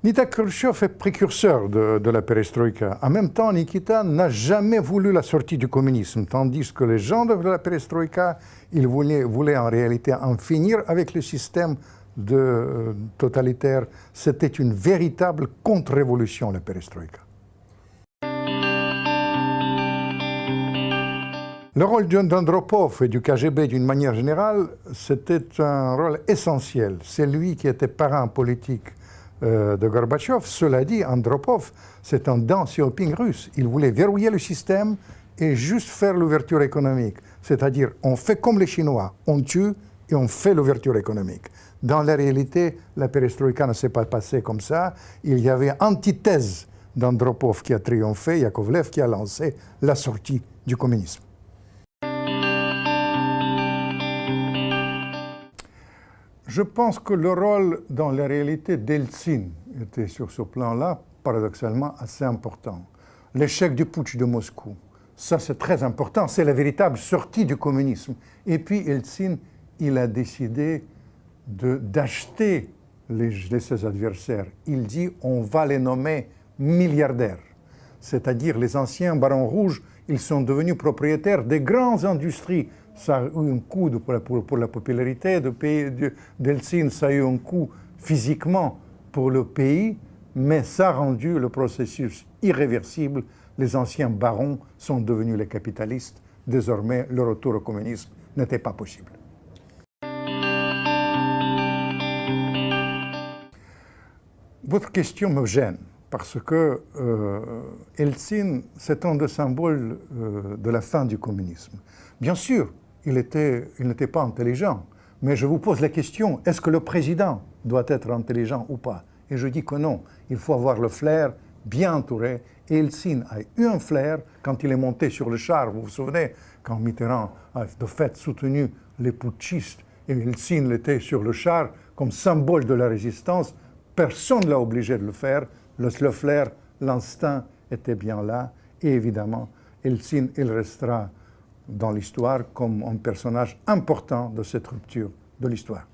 Nikita Khrouchtchev est précurseur de la perestroïka. En même temps, Nikita n'a jamais voulu la sortie du communisme, tandis que les gens de la perestroïka, ils voulaient en réalité en finir avec le système totalitaire. C'était une véritable contre-révolution, la perestroïka. Le rôle d'Andropov et du KGB d'une manière générale, c'était un rôle essentiel. C'est lui qui était parrain politique de Gorbatchev. Cela dit, Andropov, c'est un Deng Xiaoping russe. Il voulait verrouiller le système et juste faire l'ouverture économique. C'est-à-dire, on fait comme les Chinois, on tue et on fait l'ouverture économique. Dans la réalité, la perestroïka ne s'est pas passée comme ça. Il y avait antithèse d'Andropov qui a triomphé, Yakovlev qui a lancé la sortie du communisme. Je pense que le rôle dans la réalité d'Eltsine était sur ce plan-là, paradoxalement, assez important. L'échec du putsch de Moscou, ça c'est très important, c'est la véritable sortie du communisme. Et puis Eltsine, il a décidé d'acheter ses adversaires. Il dit on va les nommer milliardaires. C'est-à-dire les anciens barons rouges, ils sont devenus propriétaires des grandes industries. Ça a eu un coût pour la popularité d'Eltsine, ça a eu un coût physiquement pour le pays, mais ça a rendu le processus irréversible. Les anciens barons sont devenus les capitalistes. Désormais, le retour au communisme n'était pas possible. Votre question me gêne, parce que Eltsine, c'est un des symboles de la fin du communisme. Bien sûr, il n'était pas intelligent, mais je vous pose la question, est-ce que le président doit être intelligent ou pas? Et je dis que non, il faut avoir le flair bien entouré. Et Eltsine a eu un flair quand il est monté sur le char. Vous vous souvenez, quand Mitterrand a de fait soutenu les putschistes, et Eltsine était sur le char comme symbole de la résistance, personne ne l'a obligé de le faire. Le flair, l'instinct était bien là. Et évidemment, Eltsine, il restera dans l'histoire comme un personnage important de cette rupture de l'histoire.